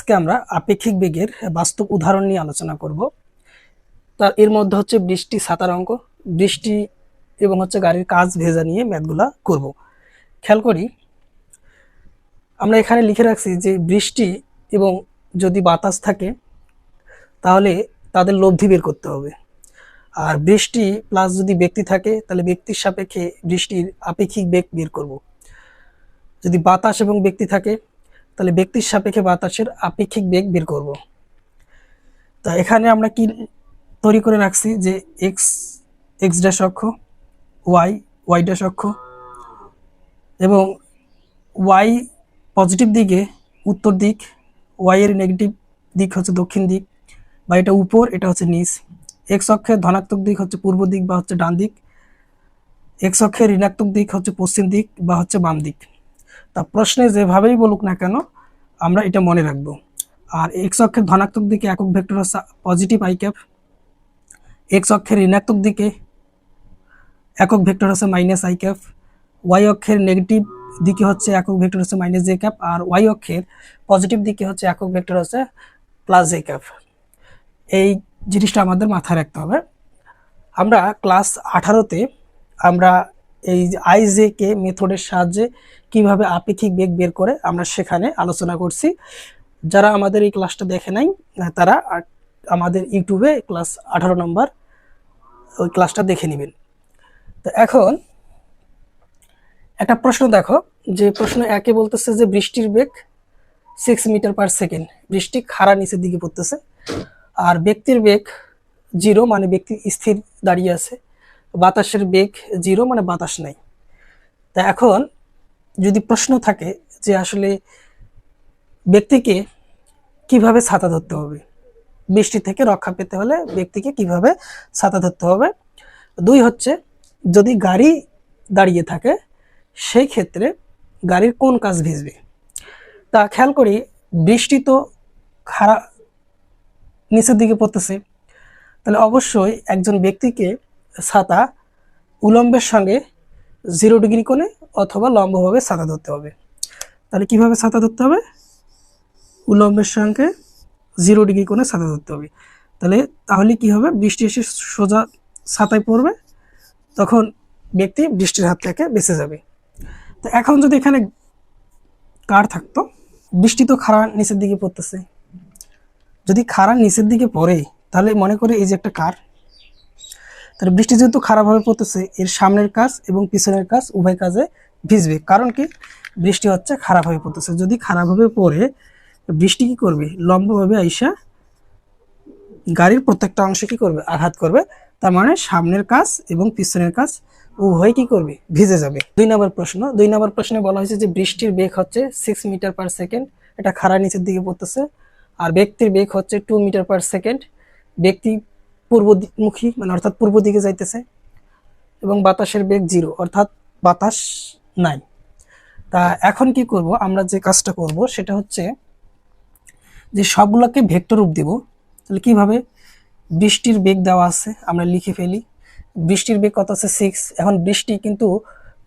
আজকে আমরা আপেক্ষিক বেগের বাস্তব উদাহরণ নিয়ে আলোচনা করব। তার এর মধ্যে হচ্ছে বৃষ্টি, ছাতার অঙ্ক, বৃষ্টি এবং হচ্ছে গাড়ির কাজ ভেজা নিয়ে ম্যাথগুলা করব। খেয়াল করি, আমরা এখানে লিখে রাখছি যে বৃষ্টি এবং যদি বাতাস থাকে তাহলে তাদের লব্ধি বের করতে হবে। আর বৃষ্টি প্লাস যদি ব্যক্তি থাকে তাহলে ব্যক্তির সাপেক্ষে বৃষ্টির আপেক্ষিক বেগ বের করব। যদি বাতাস এবং ব্যক্তি থাকে তাহলে ব্যক্তির সাপেক্ষে বাতাসের আপেক্ষিক বেগ বের করব। তা এখানে আমরা কি তৈরি করে রাখছি যে এক্স এক্স ড্যাশ অক্ষ, ওয়াই ওয়াই ড্যাশ অক্ষ, এবং ওয়াই পজিটিভ দিকে উত্তর দিক, ওয়াই এর নেগেটিভ দিক হচ্ছে দক্ষিণ দিক বা এটা উপর, এটা হচ্ছে নিচ। এক্স অক্ষের ধনাত্মক দিক হচ্ছে পূর্ব দিক বা হচ্ছে ডান দিক, এক্স অক্ষের ঋণাত্মক দিক হচ্ছে পশ্চিম দিক বা হচ্ছে বাম দিক। তা প্রশ্নে যেভাবেই বলুক না কেন আমরা এটা মনে রাখবো। আর এক্স অক্ষের ধনাত্মক দিকে একক ভেক্টর হচ্ছে পজিটিভ আই ক্যাপ, এক্স অক্ষের ঋণাত্মক দিকে একক ভেক্টর হচ্ছে মাইনাস আই ক্যাপ, ওয়াই অক্ষের নেগেটিভ দিকে হচ্ছে একক ভেক্টর হচ্ছে মাইনাস জে ক্যাপ, আর ওয়াই অক্ষের পজিটিভ দিকে হচ্ছে একক ভেক্টর হচ্ছে প্লাস জে ক্যাপ। এই জিনিসটা আমাদের মাথায় রাখতে হবে। আমরা ক্লাস 18তে আমরা এই আই জে কে মেথডের সাহায্যে কিভাবে আপেক্ষিক বেগ বের করে আমরা সেখানে আলোচনা করছি। যারা আমাদের এই ক্লাসটা দেখে নাই তারা আমাদের ইউটিউবে ক্লাস 18 নম্বর ওই ক্লাসটা দেখে নেবেন। তো এখন একটা প্রশ্ন দেখো, যে প্রশ্ন একে বলতেছে যে বৃষ্টির বেগ 6 মিটার পার সেকেন্ড, বৃষ্টি খাড়া নিচের দিকে পড়তেছে, আর ব্যক্তির বেগ 0 মানে ব্যক্তি স্থির দাঁড়িয়ে আছে, বাতাসের বেগ 0 মানে বাতাস নাই। তা এখন যদি প্রশ্ন থাকে যে আসলে ব্যক্তিকে কিভাবে ছাতা ধরতে হবে, বৃষ্টি থেকে রক্ষা পেতে হলে ব্যক্তিকে কিভাবে ছাতা ধরতে হবে। 2 হচ্ছে যদি গাড়ি দাঁড়িয়ে থাকে সেই ক্ষেত্রে গাড়ির কোন কাজ ভিজবে। তা খেয়াল করি, বৃষ্টি তো খাড়া নিচের দিকে পড়তেছে, তাহলে অবশ্যই একজন ব্যক্তিকে ছাতা উলম্বের সঙ্গে 0 ডিগ্রি কোণে অথবা লম্বভাবে ছাতা ধরতে হবে। তাহলে কিভাবে ছাতা ধরতে হবে? উলম্বের সঙ্গে 0 ডিগ্রি কোণে ছাতা ধরতে হবে। তাহলে কি হবে? বৃষ্টি এসে সোজা ছাতায় পড়বে, তখন ব্যক্তি বৃষ্টির হাত থেকে বেঁচে যাবে। তো এখন যদি এখানে কার থাকতো, বৃষ্টি তো খাড়া নিচের দিকে পড়তেছে, যদি খাড়া নিচের দিকে পড়ে তাহলে মনে করে এই যে একটা কার, তাহলে বৃষ্টি যেহেতু খারাপভাবে পড়তেছে এর সামনের কাজ এবং পিছনের কাজ উভয় কাজে ভিজবে। কারণ কি? বৃষ্টি হচ্ছে খারাপভাবে পড়তেছে, যদি খারাপভাবে পড়ে বৃষ্টি কি করবে? লম্বভাবে আইসা গাড়ির প্রত্যেকটা অংশে কি করবে? আঘাত করবে। তার মানে সামনের কাজ এবং পিছনের কাজ উভয় কি করবে? ভিজে যাবে। 2 নম্বর প্রশ্ন, 2 নম্বর প্রশ্নে বলা হয়েছে যে বৃষ্টির বেগ হচ্ছে 6 মিটার পার সেকেন্ড, এটা খাড়া নিচের দিকে পড়তেছে, আর ব্যক্তির বেগ হচ্ছে 2 মিটার পার সেকেন্ড, ব্যক্তি পূর্বমুখী মানে অর্থাৎ পূর্ব দিকে যাইতেছে, এবং বাতাসের বেগ 0 অর্থাৎ বাতাস নাই। তা এখন কি করব? আমরা যে কাজটা করব সেটা হচ্ছে যে সবগুলোকে ভেক্টর রূপ দেব। তাহলে কিভাবে? বৃষ্টির বেগ দেওয়া আছে, আমরা লিখে ফেলি। বৃষ্টির বেগ কত আছে? 6। এখন বৃষ্টি কিন্তু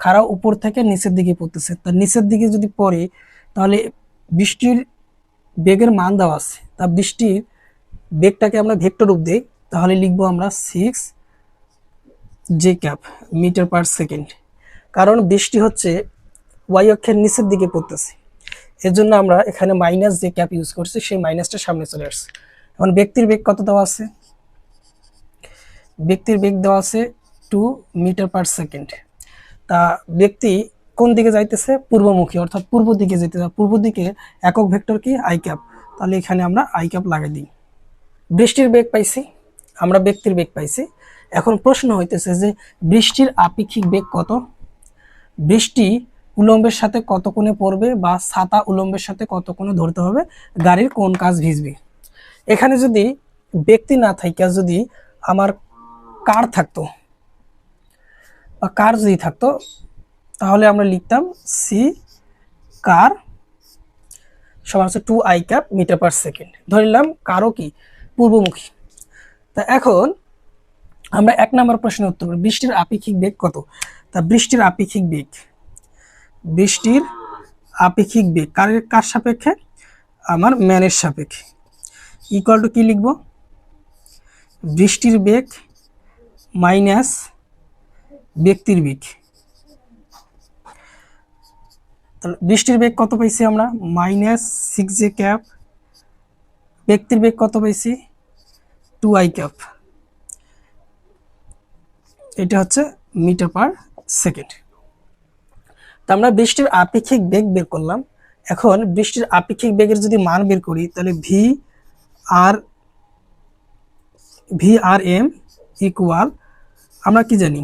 খাড়া উপর থেকে নিচের দিকে পড়তেছে, তার নিচের দিকে যদি পড়ে তাহলে বৃষ্টির বেগের মান দেওয়া আছে, তা বৃষ্টির বেগটাকে আমরা ভেক্টর রূপ দিই, তাহলে লিখবো আমরা 6 J cap metre per second. কারণ বৃষ্টি হচ্ছে ওয়াই অক্ষের নিচের দিকে পড়তেছে, এর জন্য আমরা এখানে মাইনাস জে ক্যাপ ইউজ করছি, সেই মাইনাসটা সামনে চলে আসছে। এখন ব্যক্তির বেগ কত দেওয়া আছে? ব্যক্তির বেগ দেওয়া আছে 2 মিটার পার সেকেন্ড। তা ব্যক্তি কোন দিকে যাইতেছে? পূর্বমুখী, অর্থাৎ পূর্ব দিকে যেতেছে। পূর্ব দিকে একক ভেক্টর কি? I cap. তাহলে এখানে আমরা আই ক্যাপ লাগাই দিই। বৃষ্টির বেগ পাইছি, আমরা ব্যক্তির বেগ পাইছি। এখন প্রশ্ন হইতেছে যে বৃষ্টির আপেক্ষিক বেগ কত? বৃষ্টি উলম্বের সাথে কত কোণে পড়বে, বা ছাতা উলম্বের সাথে কত কোণে ধরতে হবে, গাড়ির কোন কাজ ভিজবে। এখানে যদি ব্যক্তি না থাকে, যদি আমার কার থাকতো বা কার যদি থাকতো তাহলে আমরা লিখতাম সি কার সমান হচ্ছে 2 I cap metre per second. ধরলাম কারও কি? পূর্বমুখী। তা এখন আমরা 1 নম্বর প্রশ্নের উত্তর করি, বৃষ্টির আপেক্ষিক বেগ কত? তা বৃষ্টির আপেক্ষিক বেগ কার সাপেক্ষে? আমার ম্যানের সাপেক্ষে ইকুয়াল টু কী লিখব, বৃষ্টির বেগ মাইনাস ব্যক্তির বেগ। তাহলে বৃষ্টির বেগ কত পাইছি আমরা, -6j, ব্যক্তির বেগ কত পাইছি 2i। এটা হচ্ছে মিটার পার সেকেন্ড। তো আমরা বৃষ্টির আপেক্ষিক বেগ বের করলাম। এখন বৃষ্টির আপেক্ষিক বেগের যদি মান বের করি তাহলে VRM ইকুয়াল, আমরা কি জানি,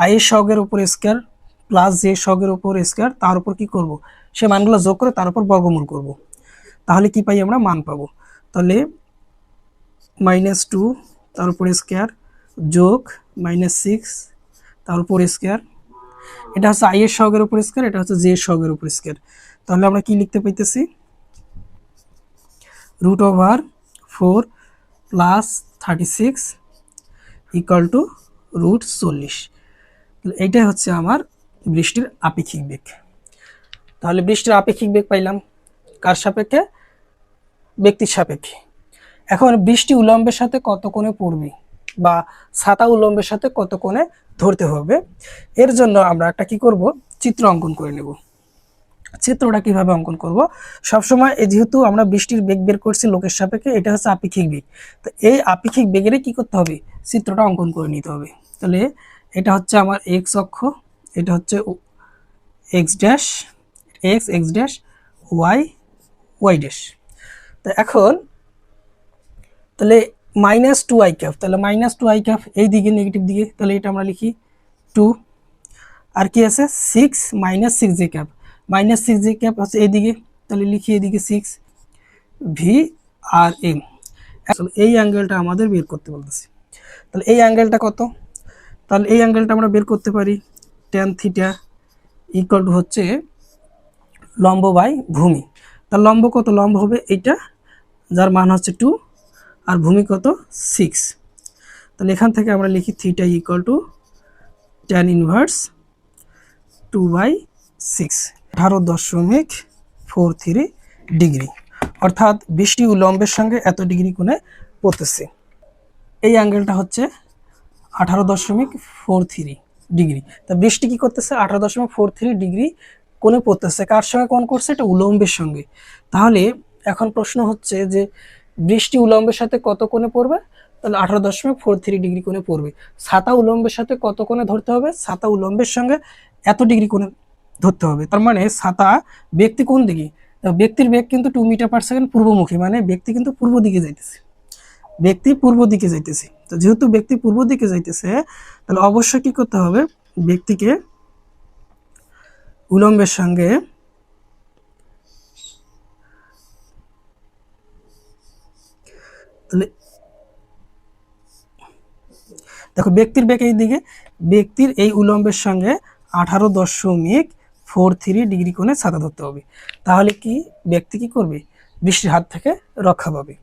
i সহগের উপর স্কয়ার প্লাস j সহগের উপর স্কয়ার, তার উপর কি করব, সে মানগুলো যোগ করে তার উপর বর্গমূল করব। তাহলে কি পাই আমরা, মান পাবো। তাহলে -2 তার উপর স্কয়ার যোগ -6 তার উপর স্কয়ার, এটা হচ্ছে i এর সহগের উপর স্কয়ার, এটা হচ্ছে j এর সহগের উপর স্কয়ার। তাহলে আমরা কি লিখতে পাইতেছি, √4 প্লাস 36 ইকুয়াল টু √40। এইটাই হচ্ছে আমার বৃষ্টির আপেক্ষিক বেগ। তাহলে বৃষ্টির আপেক্ষিক বেগ পাইলাম কার সাপেক্ষে, ব্যক্তির সাপেক্ষে। এখন বৃষ্টি উলম্বের সাথে কত কোণে পড়বে বা ছাতা উলম্বের সাথে কত কোণে ধরতে হবে, এর জন্য আমরা একটা কি করব, চিত্র অঙ্কন করে নেব। চিত্রটা কিভাবে অঙ্কন করব, সবসময় যেহেতু আমরা বৃষ্টির বেগ বের করছি লোকের সাপেক্ষে, এটা হচ্ছে আপেক্ষিক বেগ, তো এই আপেক্ষিক বেগেরই কি করতে হবে, চিত্রটা অঙ্কন করে নিতে হবে। তাহলে এটা হচ্ছে আমার এক্স অক্ষ, এটা হচ্ছে X dash, X dash, Y dash. তো এখন তাহলে -2i, তাহলে -2i এই দিকে নেগেটিভ দিকে, তাহলে এটা আমরা লিখি 2, আর কি আছে 6 -6j, -6j হচ্ছে এইদিকে, তাহলে লিখি এদিকে 6 VRM। আসলে এই অ্যাঙ্গেলটা আমাদের বের করতে বলতেছি। তাহলে এই অ্যাঙ্গেলটা কত, তাহলে এই অ্যাঙ্গেলটা আমরা বের করতে পারি tan θ ইকুয়াল টু হচ্ছে লম্ব বাই ভূমি। তার লম্ব কত, লম্ব হবে এইটা যার মান হচ্ছে 2, আর ভূমি কত 6। তাহলে এখান থেকে আমরা লিখি θ equal to tan inverse 2/6, 18.43 degree, অর্থাৎ বৃষ্টি উলম্বের সঙ্গে এত ডিগ্রি কোণে পড়তেছে। এই অ্যাঙ্গেলটা হচ্ছে 18.43 ডিগ্রি। তা বৃষ্টি কি করতেছে, 18.43 ডিগ্রি কোণে পড়তেছে। কার সঙ্গে কোণ করছে, এটা উলম্বের সঙ্গে। তাহলে এখন প্রশ্ন হচ্ছে যে বৃষ্টি উলম্বের সাথে কত কোণে পড়বে, তাহলে 18.43 ডিগ্রি কোণে পড়বে। ছাতা উলম্বের সাথে কত কোণে ধরতে হবে, ছাতা উলম্বের সঙ্গে এত ডিগ্রি কোণে ধরতে হবে। তার মানে ছাতা ব্যক্তি কোন দিকে, ব্যক্তির বেগ কিন্তু 2 মিটার পার সেকেন্ড পূর্বমুখী, মানে ব্যক্তি কিন্তু পূর্ব দিকে যাইতেছে, ব্যক্তি পূর্ব দিকে যাইতেছে। তো যেহেতু ব্যক্তি পূর্ব দিকে যাইতেছে, তাহলে অবশ্যই কি করতে হবে, ব্যক্তিকে উলম্বের সঙ্গে তাহলে দেখো ব্যক্তির বেগ এই দিকে, ব্যক্তির এই উলম্বের সঙ্গে 18.43 ডিগ্রি কোণে ছাতা ধরতে হবে। তাহলে কি ব্যক্তি কি করবে, বৃষ্টির হাত থেকে রক্ষা পাবে।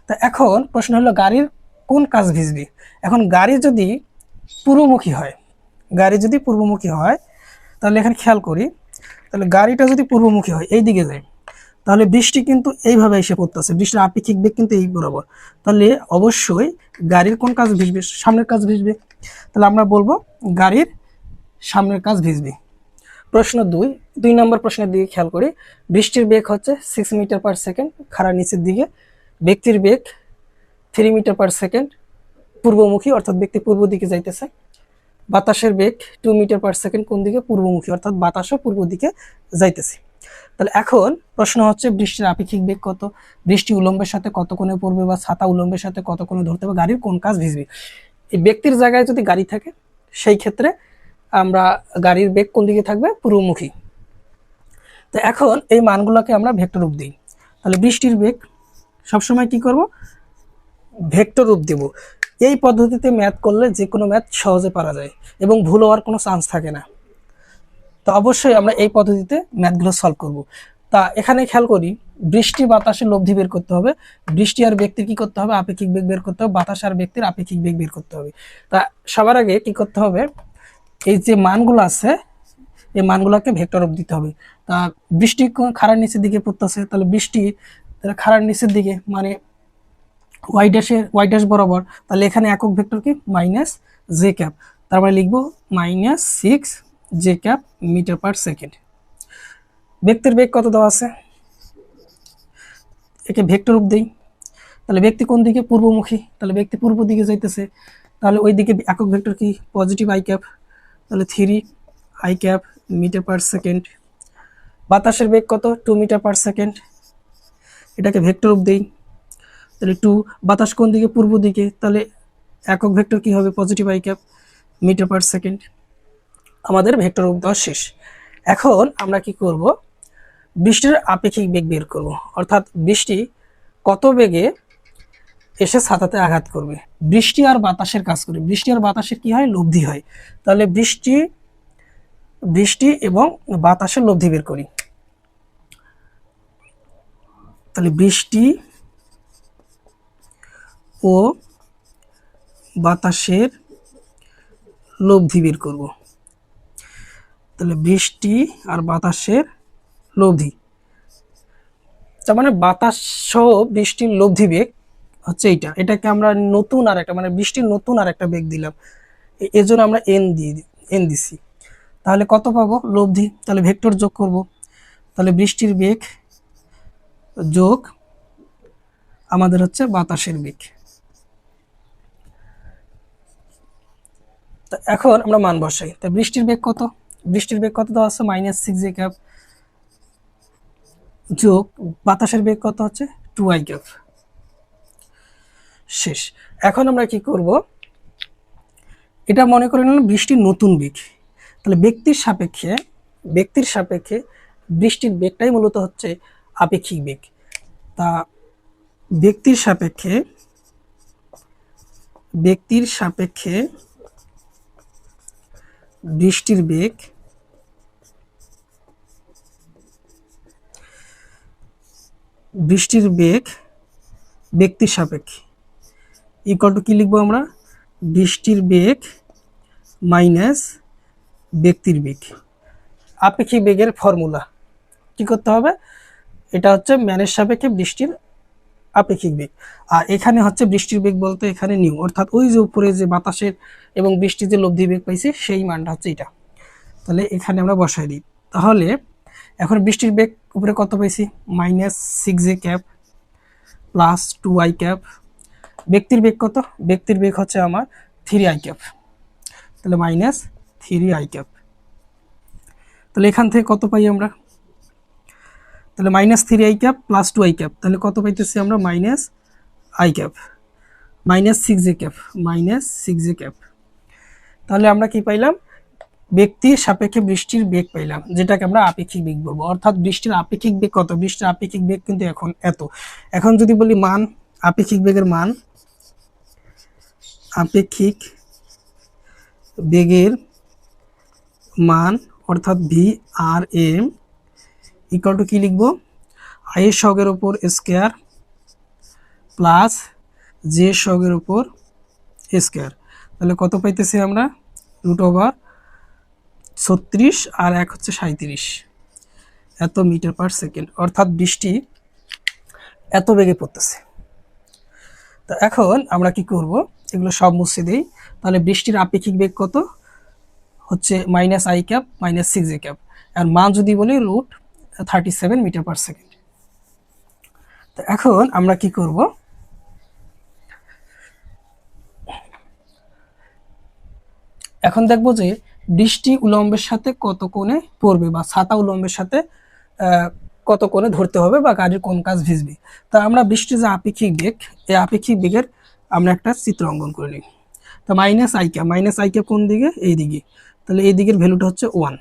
তা এখন প্রশ্ন হলো গাড়ির কোন কাজ ভিজবে। এখন গাড়ি যদি পূর্বমুখী হয়, তাহলে এখানে খেয়াল করি, তাহলে গাড়িটা যদি পূর্বমুখী হয় এই দিকে যায়, তাহলে বৃষ্টি কিন্তু এইভাবে এসে পড়তেছে, বৃষ্টির আপেক্ষিক বেগ কিন্তু এই বরাবর। তাহলে অবশ্যই গাড়ির কোন কাজ ভিজবে, সামনের কাজ ভিজবে। তাহলে আমরা বলবো গাড়ির সামনের কাজ ভিজবে। প্রশ্ন 2 নম্বর প্রশ্নের দিকে খেয়াল করি। বৃষ্টির বেগ হচ্ছে 6 মিটার পার সেকেন্ড খাড়া নিচের দিকে, ব্যক্তির বেগ 3 মিটার পার সেকেন্ড পূর্বমুখী, অর্থাৎ ব্যক্তি পূর্ব দিকে যাইতেছে। বাতাসের বেগ 2 মিটার পার সেকেন্ড কোন দিকে, পূর্বমুখী, অর্থাৎ বাতাসও পূর্ব দিকে যাইতেছে। তাহলে এখন প্রশ্ন হচ্ছে বৃষ্টির আপেক্ষিক বেগ কত, বৃষ্টি উলম্বের সাথে কত কোণে পড়বে বা ছাতা উলম্বের সাথে কত কোণে ধরতে হবে, গাড়ির কোন কাজ ভিজবে। এই ব্যক্তির জায়গায় যদি গাড়ি থাকে সেই ক্ষেত্রে আমরা গাড়ির বেগ কোন দিকে থাকবে, পূর্বমুখী। তো এখন এই মানগুলোকে আমরা ভেক্টর রূপ দিই। তাহলে বৃষ্টির বেগ সবসময় কি করব, ভেক্টর রূপ দেব। এই পদ্ধতিতে ম্যাথ করলে যে কোনো ম্যাথ সহজে পারা যায় এবং ভুল হওয়ার কোনো চান্স থাকে না। তো অবশ্যই আমরা এই পদ্ধতিতে ম্যাথগুলো সলভ করব। তা এখানে খেয়াল করি, বৃষ্টি বাতাসের লব্ধি বের করতে হবে, বৃষ্টি আর ব্যক্তির কি করতে হবে, আপেক্ষিক বেগ বের করতে হবে, বাতাস আর ব্যক্তির আপেক্ষিক বেগ বের করতে হবে। তা সবার আগে কি করতে হবে, এই যে মানগুলো আছে এই মানগুলোকে ভেক্টর রূপ দিতে হবে। তা বৃষ্টি খাড়ার নিচের দিকে পড়তেছে, তাহলে বৃষ্টি তাহলে খাড়ার নিচের দিকে মানে ওয়াই ড্যাশ বরাবর, তাহলে এখানে একক ভেক্টর কি মাইনাস জে ক্যাপ, তারপরে লিখবো -6 J cap metre per second. ব্যক্তির বেগ কত দেওয়া আছে, একে ভেক্টর রূপ দেই। তাহলে ব্যক্তি কোন দিকে, পূর্বমুখী, তাহলে ব্যক্তি পূর্ব দিকে যাইতেছে, তাহলে ওই দিকে একক ভেক্টর কি পজিটিভ আই ক্যাপ, তাহলে 3 I cap metre per second. বাতাসের বেগ কত, 2 মিটার পার সেকেন্ড, এটাকে ভেক্টর রূপ দেই। তাহলে 2, বাতাস কোন দিকে, পূর্ব দিকে, তাহলে একক ভেক্টর কি হবে positive I cap metre per second. আমাদের ভেক্টর রূপ দেওয়া শেষ। এখন আমরা কি করব, বৃষ্টির আপেক্ষিক বেগ বের করব, অর্থাৎ বৃষ্টি কত বেগে এসে ছাতাতে আঘাত করবে। বৃষ্টি আর বাতাসের কাজ করে, বৃষ্টি আর বাতাসের কি হয়, লব্ধি হয়। তাহলে বৃষ্টি এবং বাতাসের লব্ধি বের করি। তাহলে বৃষ্টি ও বাতাসের লব্ধি বের করব। তাহলে বৃষ্টি আর বাতাসের লব্ধি, তার মানে বাতাস সহ বৃষ্টির লব্ধি বেগ হচ্ছে এইটা। এটাকে আমরা নতুন আর একটা মানে বৃষ্টির নতুন আর একটা বেগ দিলাম, এজন্য আমরা এন দিছি। তাহলে কত পাবো, লব্ধি। তাহলে ভেক্টর যোগ করব, তাহলে বৃষ্টির বেগ যোগ আমাদের হচ্ছে বাতাসের বেগ। তা এখন আমরা মান বসাই। তা বৃষ্টির বেগ কত, বৃষ্টির বেগ কত দেওয়া আছে -6 জে ক্যাপ, যোগ বাতাসের বেগ কত হচ্ছে 2 আই ক্যাপ। শেষ। এখন আমরা কি করব, এটা মনে করে নিলাম বৃষ্টির নতুন বেগ। তাহলে ব্যক্তির সাপেক্ষে বৃষ্টির বেগটাই মূলত হচ্ছে আপেক্ষিক বেগ। তা ব্যক্তির সাপেক্ষে বৃষ্টির বেগ ব্যক্তির সাপেক্ষে ইকুয়াল টু কি লিখবো আমরা, বৃষ্টির বেগ মাইনাস ব্যক্তির বেগ। আপেক্ষিক বেগের ফর্মুলা কি করতে হবে, এটা হচ্ছে ম্যানের সাপেক্ষে বৃষ্টির আপেক্ষিক বেগ, আর এখানে হচ্ছে বৃষ্টির বেগ বলতে এখানে নিউ, অর্থাৎ ওই যে উপরে যে বাতাসের এবং বৃষ্টির যে লব্ধি বেগ পাইছি সেই মানটা হচ্ছে এটা। তাহলে এখানে আমরা বসাই দিই। তাহলে এখন বৃষ্টির বেগ উপরে কত পাইছি, -6 J cap plus 2 I cap. ব্যক্তির বেগ কত, ব্যক্তির বেগ হচ্ছে আমার 3 আই ক্যাপ, তাহলে -3 আই ক্যাপ। তাহলে এখান থেকে কত পাই আমরা, তাহলে -3 I cap plus 2 I cap, তাহলে কত পাইতেছি আমরা I cap, -6 J cap, -6 J cap. তাহলে আমরা কি পাইলাম, ব্যক্তির সাপেক্ষে বৃষ্টির বেগ পাইলাম, যেটাকে আমরা আপেক্ষিক বেগ বলবো। অর্থাৎ বৃষ্টির আপেক্ষিক বেগ কত, বৃষ্টির আপেক্ষিক বেগ কিন্তু এখন এত। এখন যদি বলি মান, আপেক্ষিক বেগের মান, আপেক্ষিক বেগের মান অর্থাৎ VRM ইকুয়াল টু কি লিখবো, আই এর সহগের উপর স্কয়ার প্লাস জে সহগের উপর স্কয়ার। তাহলে কত পাইতেছি আমরা, √36 আর 1 হচ্ছে 37 এত মিটার পার সেকেন্ড, অর্থাৎ বৃষ্টি এত বেগে পড়তেছে। তো এখন আমরা কি করব, এগুলো সব মুছে দেই। তাহলে বৃষ্টির আপেক্ষিক বেগ কত হচ্ছে -আই ক্যাপ -6 জে ক্যাপ, আর মান যদি বলি √37 মিটার পার সেকেন্ড। তো এখন আমরা কি করব, এখন দেখব যে বৃষ্টি উলম্বের সাথে কত কোণে পড়বে, বা ছাতা উলম্বের সাথে কত কোণে ধরতে হবে, বা গাড়ির কোন কাজ ভিজবে। তা আমরা বৃষ্টির যে আপেক্ষিক বেগ, এই আপেক্ষিক বেগের আমরা একটা চিত্র অঙ্কন করে নিই। তো -আই ক্যাপ কোন দিকে, এই দিকে, তাহলে এই দিকের ভ্যালুটা হচ্ছে 1,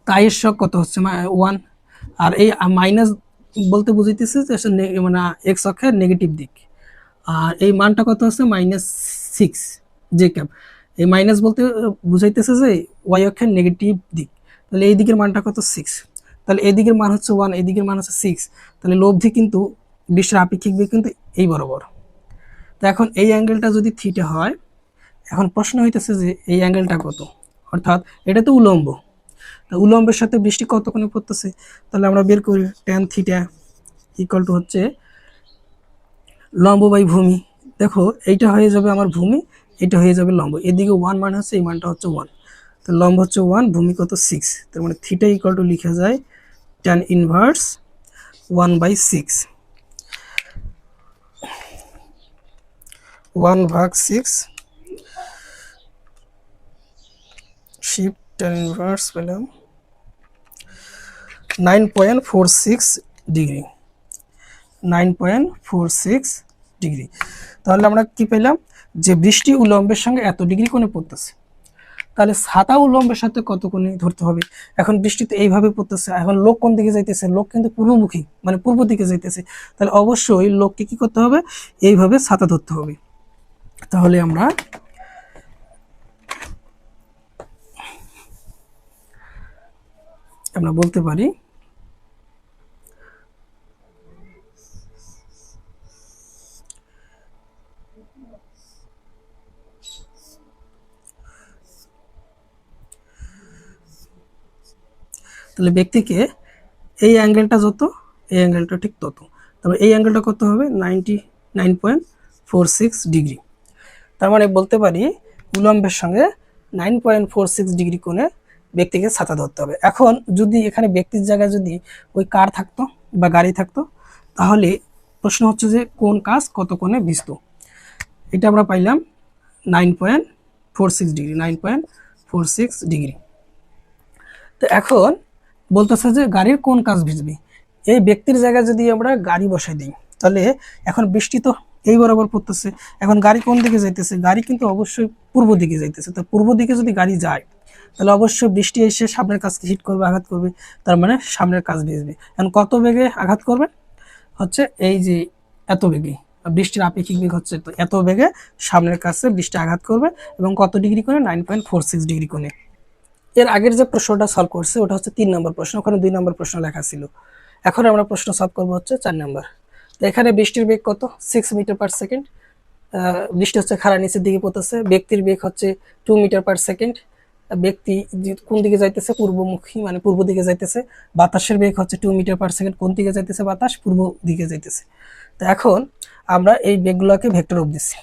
তাই এর শক কত হচ্ছে 1, আর এই মাইনাস বলতে বুঝাইতেছে যে মানে এক্স অক্ষের নেগেটিভ দিক, আর এই মানটা কত হচ্ছে -6 জে ক্যাপ। এই মাইনাস বলতে বুঝাইতেছে যে ওয়াই অক্ষের নেগেটিভ দিক, তাহলে এই দিকের মানটা কত 6, তাহলে এই দিকের মান হচ্ছে 1, এই দিকের মান হচ্ছে 6, তাহলে লব্ধি কিন্তু বৃষ্টির আপেক্ষিক বেগ কিন্তু এই বরাবর। তো এখন এই অ্যাঙ্গেলটা যদি থিটা হয়, এখন প্রশ্ন হইতেছে যে এই অ্যাঙ্গেলটা কত, অর্থাৎ এটা তো উলম্ব, তা উলম্বের সাথে বৃষ্টি কত কোণে পড়তেছে, তাহলে আমরা বের করি tan থিটা ইকুয়াল টু হচ্ছে লম্ব বাই ভূমি। দেখো এইটা হয়ে যাবে আমার ভূমি, এটা হয়ে যাবে লম্ব, এদিকে 1 মান হচ্ছে, এই মানটা হচ্ছে 1, তো লম্ব হচ্ছে 1, ভূমি কত 6, তার মানে থিটা ইকুয়াল টু লিখা যায় tan inverse 1/6, 1/6 shift tan inverse পেলাম 9.46 ডিগ্রি, 9.46 ডিগ্রি। তাহলে আমরা কি পেলাম, যে বৃষ্টি উলম্বের সঙ্গে এত ডিগ্রি কোণে পড়তেছে, তাহলে ছাতা উলম্বের সাথে কত কোণে ধরতে হবে। এখন বৃষ্টি তো এইভাবে পড়তেছে, এখন লোক কোন দিকে যাইতেছে, লোক কিন্তু পূর্বমুখী, মানে পূর্ব দিকে যাইতেছে, তাহলে অবশ্যই লোককে কি করতে হবে, এইভাবে ছাতা ধরতে হবে। তাহলে আমরা বলতে পারি তাহলে ব্যক্তিকে এই অ্যাঙ্গেলটা যত, এই অ্যাঙ্গেলটা ঠিক তত, তবে এই অ্যাঙ্গেলটা কত হবে 99.46 ডিগ্রি। তার মানে বলতে পারি উলম্বের সঙ্গে 9.46 ডিগ্রি কোণে ব্যক্তিকে ছাতা ধরতে হবে। এখন যদি এখানে ব্যক্তির জায়গায় যদি ওই কার থাকতো বা গাড়ি থাকতো, তাহলে প্রশ্ন হচ্ছে যে কোন কাজ কত কোণে ভিজত। এটা আমরা পাইলাম 9.46 ডিগ্রি, 9.46 ডিগ্রি। তো এখন বলতেছে যে গাড়ির কোন কাজ ভিজবে। এই ব্যক্তির জায়গায় যদি আমরা গাড়ি বসাই দিই, তাহলে এখন বৃষ্টি তো এই বরাবর পড়তেছে, এখন গাড়ি কোন দিকে যাইতেছে, গাড়ি কিন্তু অবশ্যই পূর্ব দিকে যাইতেছে, তো পূর্ব দিকে যদি গাড়ি যায় তাহলে অবশ্যই বৃষ্টি এসে সামনের কাজকে হিট করবে, আঘাত করবে, তার মানে সামনের কাজ ভিজবে। এখন কত বেগে আঘাত করবে, হচ্ছে এই যে এত বেগে, বৃষ্টির আপেক্ষিক বেগ হচ্ছে তো এত বেগে সামনের কাছে বৃষ্টি আঘাত করবে, এবং কত ডিগ্রি কোণে, 9.46 ডিগ্রি কোণে। এর আগের যে প্রশ্নটা সলভ করছে ওটা হচ্ছে 3 নম্বর প্রশ্ন, ওখানে 2 নম্বর প্রশ্ন লেখা ছিল। এখন আমরা প্রশ্ন সলভ করবো হচ্ছে 4 নম্বর। তো এখানে বৃষ্টির বেগ কত, 6 মিটার পার সেকেন্ড, বৃষ্টি হচ্ছে খাড়া নিচের দিকে পড়তেছে, ব্যক্তির বেগ হচ্ছে 2 মিটার পার সেকেন্ড, ব্যক্তি কোন দিকে যাইতেছে, পূর্বমুখী, মানে পূর্ব দিকে যাইতেছে। বাতাসের বেগ হচ্ছে 2 মিটার পার সেকেন্ড, কোন দিকে যাইতেছে, বাতাস পূর্ব দিকে যাইতেছে। তো এখন আমরা এই বেগগুলোকে ভেক্টর রূপ দিচ্ছি।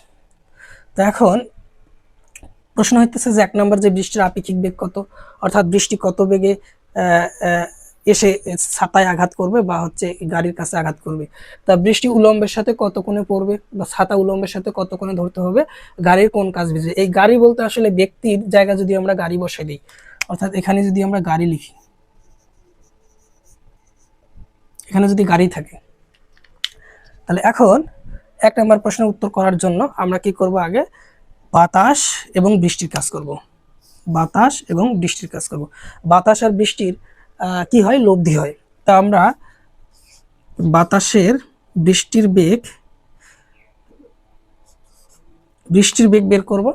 তো এখন প্রশ্ন হইতেছে যে 1 নম্বর যে বৃষ্টির আপেক্ষিক বেগ কত, অর্থাৎ বৃষ্টি কত বেগে এসে ছাতায় আঘাত করবে বা হচ্ছে গাড়ির কাছে আঘাত করবে। তা বৃষ্টি উলম্বের সাথে কত কোণে পড়বে বা ছাতা উলম্বের সাথে কত কোণে ধরতে হবে, গাড়ির কোন কাজ ভিজে। এই গাড়ি বলতে আসলে ব্যক্তির জায়গা যদি আমরা গাড়ি বসাই দিই, অর্থাৎ এখানে যদি আমরা গাড়ি লিখি, এখানে যদি গাড়ি থাকে, তাহলে এখন 1 নম্বর প্রশ্নের উত্তর করার জন্য আমরা কি করব, আগে বাতাস এবং বৃষ্টির কাজ করব। বাতাস এবং বৃষ্টির কাজ করব। বাতাস আর বৃষ্টির কি হয়, লব্ধি হয়। তা আমরা বাতাসের বৃষ্টির বেগ বের করব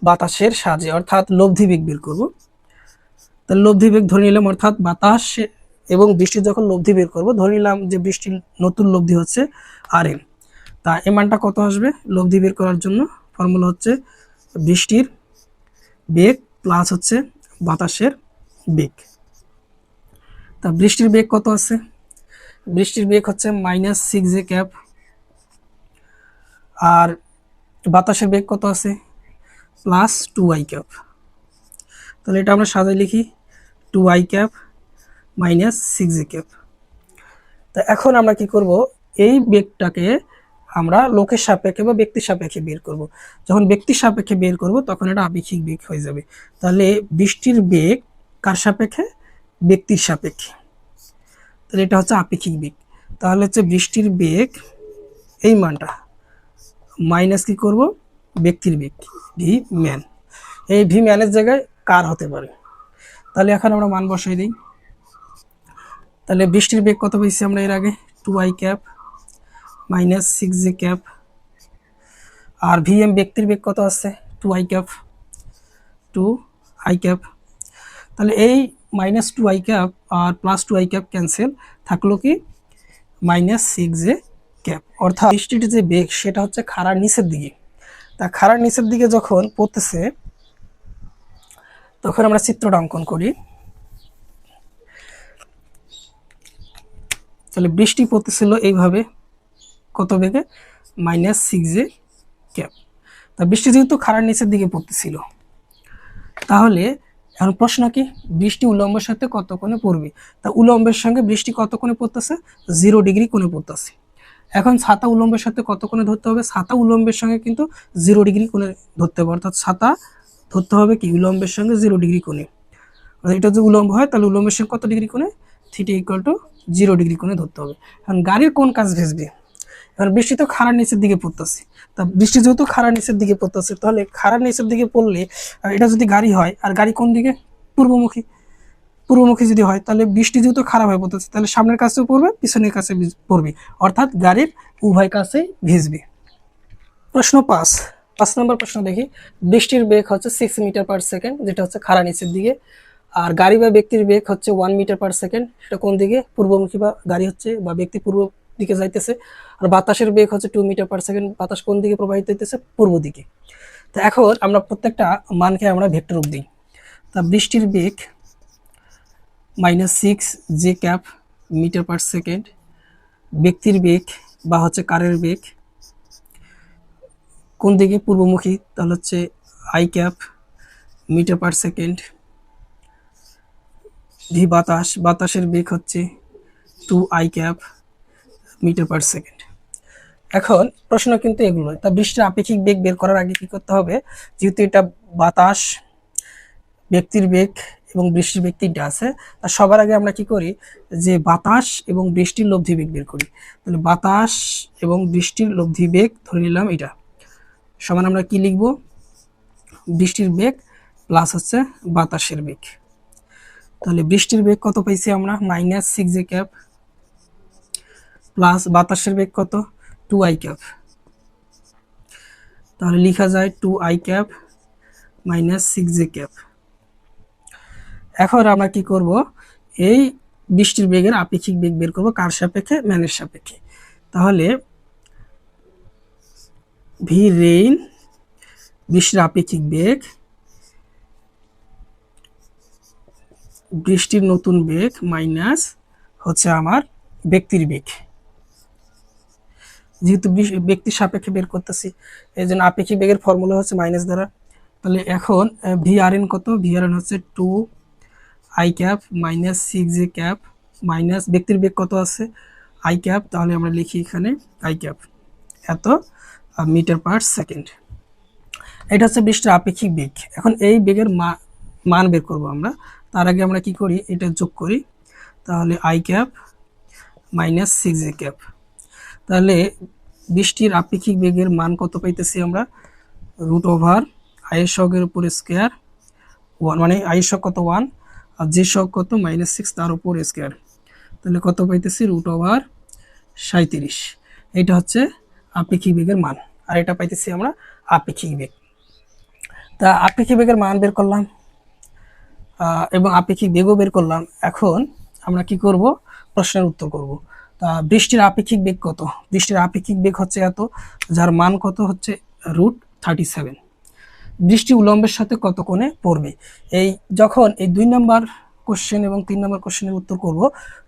বাতাসের সাহায্যে, অর্থাৎ লব্ধি বেগ বের করব। তাহলে লব্ধি বেগ ধরে নিলাম, অর্থাৎ বাতাস এবং বৃষ্টির যখন লব্ধি বের করব, ধরে নিলাম যে বৃষ্টির নতুন লব্ধি হচ্ছে RN। তা এই মানটা কত আসবে লব্ধি বের করার জন্য, ফর্মুলা হচ্ছে বৃষ্টির বেগ প্লাস হচ্ছে বাতাসের বেগ। তা বৃষ্টির বেগ কত আছে, বৃষ্টির বেগ হচ্ছে -6 ক্যাপ, আর বাতাসের বেগ কত আছে +2i ক্যাপ। তাহলে এটা আমরা সাজাই লিখি 2i ক্যাপ -6j ক্যাপ। তা এখন আমরা কি করব, এই বেগটাকে আমরা লোকের সাপেক্ষে বা ব্যক্তির সাপেক্ষে বের করব। যখন ব্যক্তির সাপেক্ষে বের করব তখন এটা আপেক্ষিক বেগ হয়ে যাবে। তাহলে বৃষ্টির বেগ কার সাপেক্ষে, ব্যক্তির সাপেক্ষে, তাহলে এটা হচ্ছে আপেক্ষিক বেগ। তাহলে হচ্ছে বৃষ্টির বেগ এই মানটা মাইনাস কি করব, ব্যক্তির বেগ ভি ম্যান, এই ভি ম্যানের জায়গায় কার হতে পারে। তাহলে এখন আমরা মান বসাই দিই। তাহলে বৃষ্টির বেগ কত পেয়েছি আমরা এর আগে, 2i ক্যাপ -6j ক্যাপ, আর ভিএম ব্যক্তির বেগ কত আছে 2i ক্যাপ, 2i ক্যাপ। তাহলে এই -2i ক্যাপ আর +2i ক্যাপ ক্যান্সেল, থাকলো কি -6j ক্যাপ। অর্থাৎ বৃষ্টির যে বেগ সেটা হচ্ছে খাড়ার নিচের দিকে। তা খাড়ার নিচের দিকে যখন পড়তেছে তখন আমরা চিত্রটা অঙ্কন করি। তাহলে বৃষ্টি পড়তেছিল এইভাবে কত বেগে, -6 ক্যাপ। তা বৃষ্টি যেহেতু খাড়ার নিচের দিকে পড়তেছিল, তাহলে এখন প্রশ্ন কি, বৃষ্টি উলম্বের সাথে কত কোণে পড়বে? তা উলম্বের সঙ্গে বৃষ্টি কত কোণে পড়তেছে, 0 ডিগ্রি কোণে পড়তেছে। এখন ছাতা উলম্বের সাথে কত কোণে ধরতে হবে, ছাতা উলম্বের সঙ্গে কিন্তু 0 ডিগ্রি কোণে ধরতে হবে, অর্থাৎ ছাতা ধরতে হবে কি উলম্বের সঙ্গে 0 ডিগ্রি কোণে। এটা যদি উলম্ব হয় তাহলে উলম্বের সঙ্গে কত ডিগ্রি কোণে, থিটা ইকুয়াল টু 0 ডিগ্রি কোণে ধরতে হবে। এখন গাড়ির কোন কাজ ভেসবে, এবার বৃষ্টি তো খাড়ার নিচের দিকে পড়তেছে, তা বৃষ্টি যেহেতু খাড়ার নিচের দিকে পড়তেছে, তাহলে খাড়ার নিচের দিকে পড়লে আর এটা যদি গাড়ি হয়, আর গাড়ি কোন দিকে, পূর্বমুখী, পূর্বমুখী যদি হয় তাহলে বৃষ্টি যেহেতু খারাপ হয়ে পড়তেছে, তাহলে সামনের কাছেও পড়বে পিছনের কাছে পড়বে, অর্থাৎ গাড়ির উভয় কাছেই ভিজবে। প্রশ্ন 5 নম্বর প্রশ্ন দেখি, বৃষ্টির বেগ হচ্ছে 6 মিটার পার সেকেন্ড, যেটা হচ্ছে খাড়া নিচের দিকে, আর গাড়ি বা ব্যক্তির বেগ হচ্ছে 1 মিটার পার সেকেন্ড, সেটা কোন দিকে, পূর্বমুখী, বা গাড়ি হচ্ছে বা ব্যক্তি পূর্ব দিকে যাইতেছে। আর বাতাসের বেগ হচ্ছে 2 মিটার পার সেকেন্ড, বাতাস কোন দিকে প্রবাহিত হইতেছে, পূর্ব দিকে। তো এখন আমরা প্রত্যেকটা মানকে আমরা ভেক্টর রূপ দিই। তা বৃষ্টির বেগ -6 J cap metre per second, ব্যক্তির বেগ বা হচ্ছে কারের বেগ কোন দিকে, পূর্বমুখী, তাহলে হচ্ছে I cap metre per second, V বাতাসের বেগ হচ্ছে 2 I cap metre per second. এখন প্রশ্ন কিন্তু এগুলো। তা বৃষ্টির আপেক্ষিক বেগ বের করার আগে কি করতে হবে, যেহেতু এটা বাতাস, ব্যক্তির বেগ এবং বৃষ্টির বেগ তিনটা আছে, তা সবার আগে আমরা কি করি, যে বাতাস এবং বৃষ্টির লব্ধি বেগ বের করি। তাহলে বাতাস এবং বৃষ্টির লব্ধি বেগ ধরে নিলাম এটা সমান, আমরা কি লিখব, বৃষ্টির বেগ প্লাস হচ্ছে বাতাসের বেগ। তাহলে বৃষ্টির বেগ কত পাইছি আমরা, -6 জে ক্যাপ প্লাস বাতাসের বেগ কত, 2 আই ক্যাপ। তাহলে লেখা যায় 2 আই ক্যাপ -6 জে ক্যাপ। এখন আমরা কি করব, এই বৃষ্টির বেগের আপেক্ষিক বেগ বের করব, কার সাপেক্ষে, ম্যানের সাপেক্ষে। তাহলে ভি রেইন বৃষ্টির আপেক্ষিক বেগ, বৃষ্টির নতুন বেগ মাইনাস হচ্ছে আমার ব্যক্তির বেগ, যেহেতু ব্যক্তির সাপেক্ষে বের করতেছি এই জন্য আপেক্ষিক বেগের ফর্মুলা হচ্ছে মাইনাস দ্বারা। তাহলে এখন ভি আর এন কত, ভি আর এন হচ্ছে 2 I cap -6 J cap minus ব্যক্তির বেগ কত আছে, আই ক্যাপ, তাহলে আমরা লিখি এখানে আই ক্যাপ এত মিটার পার সেকেন্ড। এটা হচ্ছে বৃষ্টির আপেক্ষিক বেগ। এখন এই বেগের মান বের করব আমরা, তার আগে আমরা কি করি, এটা যোগ করি। তাহলে আই ক্যাপ -6 জে ক্যাপ, তাহলে বৃষ্টির আপেক্ষিক বেগের মান কত পাইতেছি আমরা, √ওভার আয়ের সহগের উপর স্কোয়ার 1, মানে আয়ের সহগ কত 1 আর যে সহগ কত -6 তার উপর স্কোয়ার, তাহলে কত পাইতেছি √ওভার 37। এটা হচ্ছে আপেক্ষিক বেগের মান, আর এটা পাইতেছি আমরা আপেক্ষিক বেগ। তা আপেক্ষিক বেগের মান বের করলাম এবং আপেক্ষিক বেগও বের করলাম। এখন আমরা কি করব, প্রশ্নের উত্তর করব। তা বৃষ্টির আপেক্ষিক বেগ কত, বৃষ্টির আপেক্ষিক বেগ হচ্ছে এত, যার মান কত হচ্ছে √37। বৃষ্টি উলম্বের সাথে কত কোণে পড়বে, এই যখন এই 2 নম্বর কোশ্চেন এবং 3 নম্বর কোশ্চেনের উত্তর করব,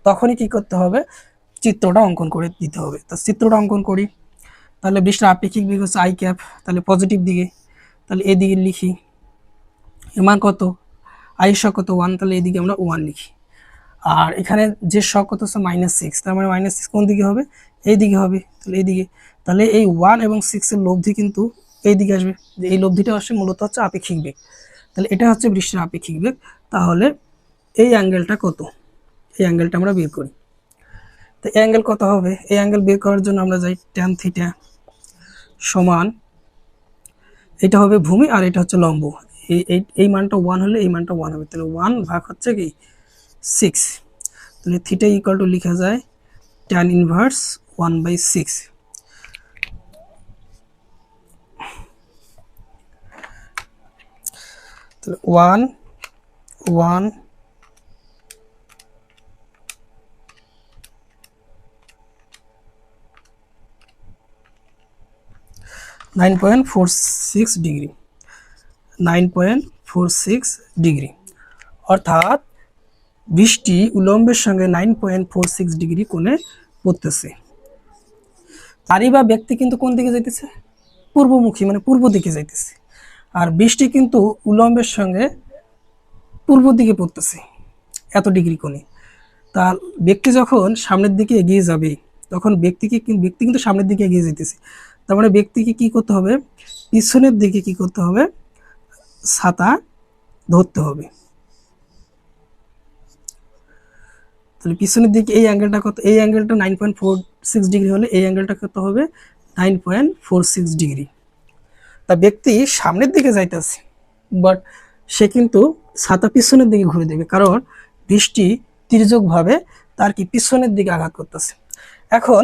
তখনই কি করতে হবে, চিত্রটা অঙ্কন করে দিতে হবে। তা চিত্রটা অঙ্কন করি। তাহলে বৃষ্টির আপেক্ষিক বেগ হচ্ছে আই ক্যাপ, তাহলে পজিটিভ দিকে, তাহলে এদিকে লিখি, এর মান কত, আই সহগ কত 1, তাহলে এদিকে আমরা 1 লিখি। আর এখানে যে সহগ কত হচ্ছে -6, তার মানে -6 কোন দিকে হবে, এই দিকে হবে, তাহলে এইদিকে। তাহলে এই 1 এবং 6 এর লব্ধি কিন্তু এই দিকে আসবে, যে এই লব্ধিটা আসে মূলত হচ্ছে আপেক্ষিক বেগ। তাহলে এটা হচ্ছে বৃষ্টির আপেক্ষিক বেগ। তাহলে এই অ্যাঙ্গেলটা কত, এই অ্যাঙ্গেলটা আমরা বের করি। তো এই অ্যাঙ্গেল কত হবে, এই অ্যাঙ্গেল বের করার জন্য আমরা যাই tan থিটা সমান, এটা হবে ভূমি আর এটা হচ্ছে লম্ব, এই মানটা 1 হলে এই মানটা 1 হবে, তাহলে 1 ভাগ হচ্ছে কি 6, তাহলে থিটা ইকুয়াল টু লেখা যায় tan ইনভার্স 1/6। তাহলে 1 1 9.46 ডিগ্রি, 9.46 ডিগ্রি, অর্থাৎ বৃষ্টি উলম্বের সঙ্গে 9.46 ডিগ্রি কোণে পড়তেছে। গাড়ি বা ব্যক্তি কিন্তু কোন দিকে যাইতেছে? পূর্বমুখী, মানে পূর্ব দিকে যাইতেছে। আর বৃষ্টি কিন্তু উলম্বের সঙ্গে পূর্ব দিকে পড়তেছে এত ডিগ্রি কোণে। তার ব্যক্তি যখন সামনের দিকে এগিয়ে যাবে তখন ব্যক্তি কিন্তু সামনের দিকে এগিয়ে যেতেছে, তার মানে ব্যক্তিকে কি করতে হবে? পিছনের দিকে কি করতে হবে? ছাতা ধরতে হবে। তাহলে পিছনের দিকে এই অ্যাঙ্গেলটা কত? এই অ্যাঙ্গেলটা 9.46 ডিগ্রি হলে এই অ্যাঙ্গেলটা কত হবে? 9.46 ডিগ্রি। তা ব্যক্তি সামনের দিকে যাইতেছে, বাট সে কিন্তু ছাতা পিছনের দিকে ঘুরে দেবে, কারণ বৃষ্টি তির্যকভাবে তার কি পিছনের দিকে আঘাত করতেছে। এখন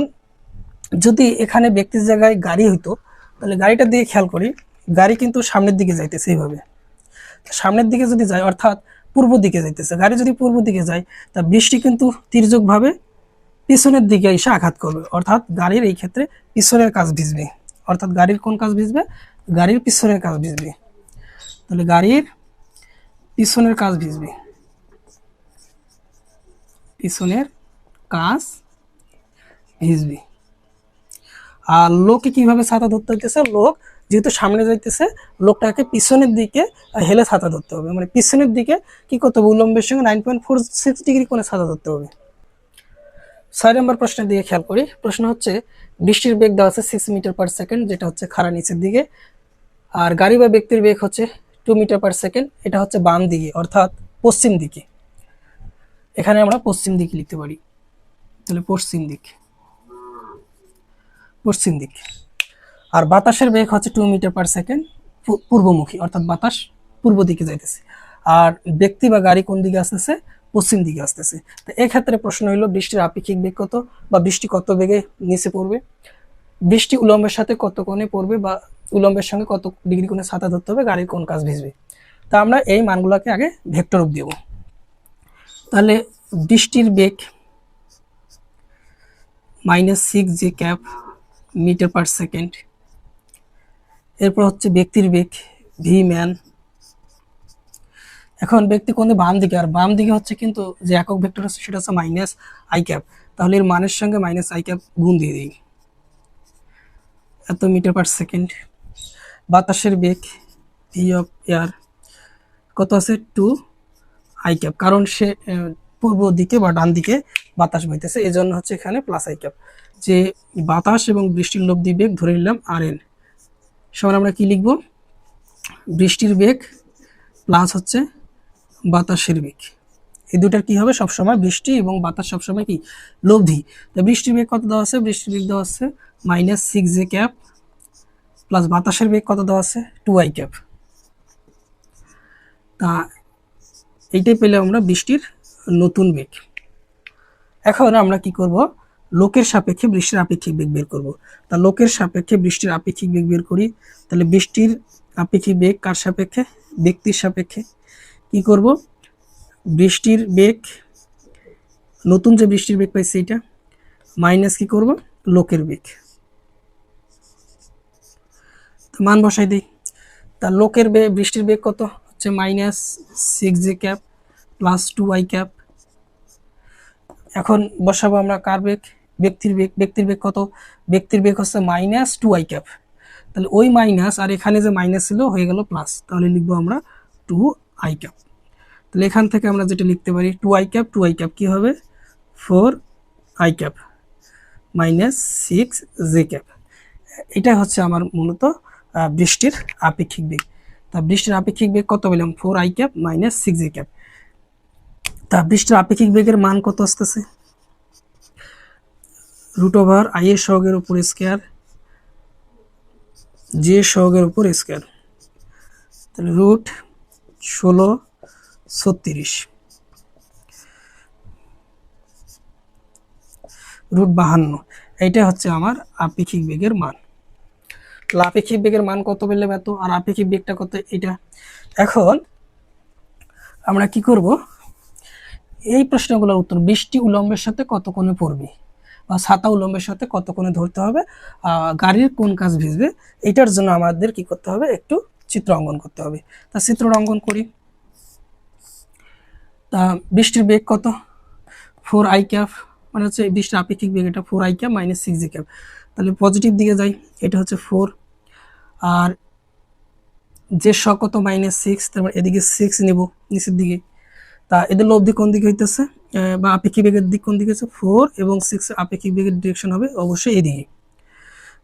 যদি এখানে ব্যক্তির জায়গায় গাড়ি হইতো, তাহলে গাড়িটার দিকে খেয়াল করি, গাড়ি কিন্তু সামনের দিকে যাইতেছে এইভাবে। সামনের দিকে যদি যায় অর্থাৎ পূর্ব দিকে যাইতেছে, গাড়ি যদি পূর্ব দিকে যায় তা বৃষ্টি কিন্তু তির্যকভাবে পিছনের দিকে এসে আঘাত করবে, অর্থাৎ গাড়ির এই ক্ষেত্রে পিছনের কাজ ভিজবে। অর্থাৎ গাড়ির কোন কাজ ভিজবে? গাড়ির পিছনের কাজ ভিজবে। তাহলে গাড়ির পিছনের কাজ ভিজবে, পিছনের কাজ ভিজবে। আর লোককে কিভাবে ছাতা ধরতে হইতেছে? লোক যেহেতু সামনে যাইতেছে, লোকটাকে পিছনের দিকে হেলে ছাতা ধরতে হবে, মানে পিছনের দিকে কি করতে হবে? উলম্বের সঙ্গে 9.46 ডিগ্রি কোণে ছাতা ধরতে হবে। 6 নম্বর প্রশ্নের দিকে খেয়াল করি। প্রশ্ন হচ্ছে বৃষ্টির বেগ দেওয়া আছে 6 মিটার/সেকেন্ড, যেটা হচ্ছে খাড়া নিচের দিকে, আর গাড়ি বা ব্যক্তির বেগ হচ্ছে 2 মিটার/সেকেন্ড, এটা হচ্ছে বাম দিকে অর্থাৎ পশ্চিম দিকে। এখানে আমরা পশ্চিম দিক লিখতে পারি, তাহলে পশ্চিম দিক, পশ্চিম দিক। আর বাতাসের বেগ হচ্ছে 2 মিটার/সেকেন্ড পূর্বমুখী, অর্থাৎ বাতাস পূর্ব দিকে যাইতেছে। আর ব্যক্তি বা গাড়ি কোন দিকে আসতেছে? পশ্চিম দিকে আসতেছে। তো এক্ষেত্রে প্রশ্ন হলো বৃষ্টির আপেক্ষিক বেগ কত, বা বৃষ্টি কত বেগে নিচে পড়বে? বৃষ্টি উলম্বের সাথে কত কোণে পড়বে, বা উলম্বের সঙ্গে কত ডিগ্রি কোণে ছাতা ধরতে হবে, গাড়ির কোন কাজ ভিজবে। তা আমরা এই মানগুলোকে আগে ভেক্টর রূপ দেব। তাহলে বৃষ্টির বেগ -6 j/মিটার/সেকেন্ড। এরপর হচ্ছে ব্যক্তির বেগ ভি ম্যান। এখন ব্যক্তি কোণে বাম দিকে, আর বাম দিকে হচ্ছে কিন্তু যে একক ভেক্টর আছে সেটা হচ্ছে -i, তাহলে এর মানের সঙ্গে -i গুণ দিয়ে দিই, এত মিটার/সেকেন্ড। বাতাসের বেগ ভি অফ এয়ার কত আছে? 2i, কারণ সে পূর্ব দিকে বা ডান দিকে বাতাস বইতেছে, এই জন্য হচ্ছে এখানে +i। যে বাতাস এবং বৃষ্টির লব্ধি বেগ ধরে নিলাম rn, সমান আমরা কি লিখব? বৃষ্টির বেগ প্লাস হচ্ছে বাতাসের বেগ, এই দুটার কি হবে? সবসময় বৃষ্টি এবং বাতাস সবসময় কি লব্ধি। তো বৃষ্টির বেগ কত দেওয়া আছে? বৃষ্টির বেগ দেওয়া আছে -6j প্লাস বাতাসের বেগ কত দেওয়া আছে? 2i। তা এইটাই পেলে আমরা বৃষ্টির নতুন বেগ। এখন আমরা কি করব? লোকের সাপেক্ষে বৃষ্টির আপেক্ষিক বেগ বের করব। তা লোকের সাপেক্ষে বৃষ্টির আপেক্ষিক বেগ বের করি। তাহলে বৃষ্টির আপেক্ষিক বেগ কার সাপেক্ষে? ব্যক্তির সাপেক্ষে। কি করব? বৃষ্টির বেগ, নতুন যে বৃষ্টির বেগ পাইছি এটা, মাইনাস কি করব? লোকের বেগ, মান বসাই দিই। তা লোকের বেগ, বৃষ্টির বেগ কত হচ্ছে? -6j plus 2i। এখন বসাবো আমরা কার বেগ? ব্যক্তির বেগ। ব্যক্তির বেগ কত? ব্যক্তির বেগ হচ্ছে -2i। তাহলে ওই মাইনাস আর এখানে যে মাইনাস ছিল হয়ে গেল প্লাস, তাহলে লিখবো আমরা 2i। তাহলে এখান থেকে আমরা যেটা লিখতে পারি 2i, 2i কি হবে? 4i -6j। এটা হচ্ছে আমার মূলত বৃষ্টির আপেক্ষিক বেগ। তা বৃষ্টির আপেক্ষিক বেগ কত পেলাম? 4i -6j। তা বৃষ্টির আপেক্ষিক বেগের মান কত আসতেছে? √i এর সহগের উপর স্কয়ার, j সহগের উপর স্কয়ার, তাহলে √1636, √52। এইটা হচ্ছে আমার আপেক্ষিক বেগের মান। তাহলে আপেক্ষিক বেগের মান কত পেলাম? এত। আর আপেক্ষিক বেগটা কত? এটা। এখন আমরা কি করব? এই প্রশ্নগুলোর উত্তর, বৃষ্টি উলম্বের সাথে কত কোণে পড়বে, বা ছাতা উলম্বের সাথে কত কোণে ধরতে হবে, গাড়ির কোন কাজ ভিজবে, এটার জন্য আমাদের কি করতে হবে? একটু চিত্র অঙ্কন করতে হবে। তা চিত্র অঙ্কন করি। তা বৃষ্টির বেগ কত, 4i ক্যাপ, মানে হচ্ছে বৃষ্টির আপেক্ষিক বেগ এটা 4i cap minus 6j cap. তাহলে পজিটিভ দিকে যাই, এটা হচ্ছে 4, আর যে কত -6, তারপর এদিকে 6 নেব নিচের দিকে। তা এদের লব্ধি কোন দিকে হইতেছে, বা আপেক্ষিক বেগের দিক কোন দিকে হচ্ছে, 4 এবং 6 আপেক্ষিক বেগের ডিরেকশন হবে অবশ্যই এদিকে।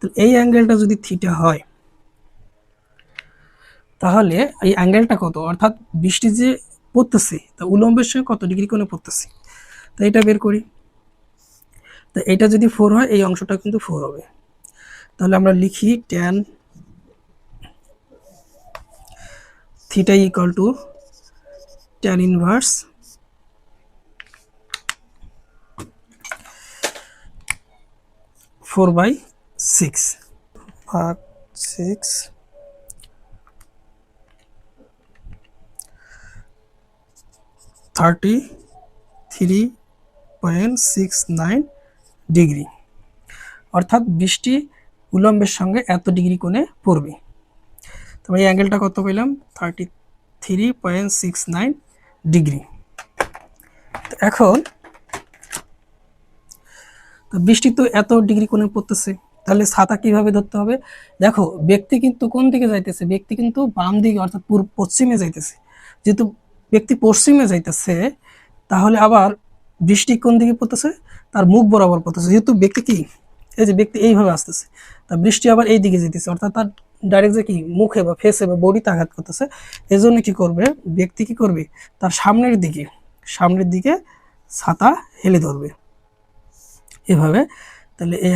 তো এই অ্যাঙ্গেলটা যদি থিটা হয়, তাহলে এই অ্যাঙ্গেলটা কত, অর্থাৎ বৃষ্টি যে পড়তেছে তা উলম্বের সঙ্গে কত ডিগ্রি কোণে পড়তেছে, তো এটা বের করি। তো এটা যদি 4 হয়, এই অংশটা কিন্তু 4 হবে। তাহলে আমরা লিখি tan theta equal to tan inverse 4/6 ভাগ 6 33.69 ডিগ্রি, অর্থাৎ বৃষ্টি উলম্বের সঙ্গে এত ডিগ্রি কোণে পড়বে। তবে এই অ্যাঙ্গেলটা কত পেলাম, 33.69 ডিগ্রি। এখন বৃষ্টি তো এত ডিগ্রি কোণে পড়তেছে, তাহলে ছাতা কিভাবে ধরতে হবে? দেখো ব্যক্তি কিন্তু কোন দিকে যাইতেছে, ব্যক্তি কিন্তু বাম দিকে অর্থাৎ পশ্চিমে যাইতেছে। যেহেতু ব্যক্তি পশ্চিমে যাইতেছে, তাহলে আবার বৃষ্টি কোন দিকে পড়তেছে, তার মুখ বরাবর পড়তেছে। যেহেতু ব্যক্তি কি, এই যে ব্যক্তি এইভাবে আসতেছে, তা বৃষ্টি আবার এই দিকে যেতেছে, অর্থাৎ তার ডাইরেক্ট যে কি মুখে বা ফেসে বা বডিতে আঘাত করতেছে। এই জন্য কি করবে ব্যক্তি, কি করবে, তার সামনের দিকে ছাতা হেলে ধরবে এভাবে। তাহলে এই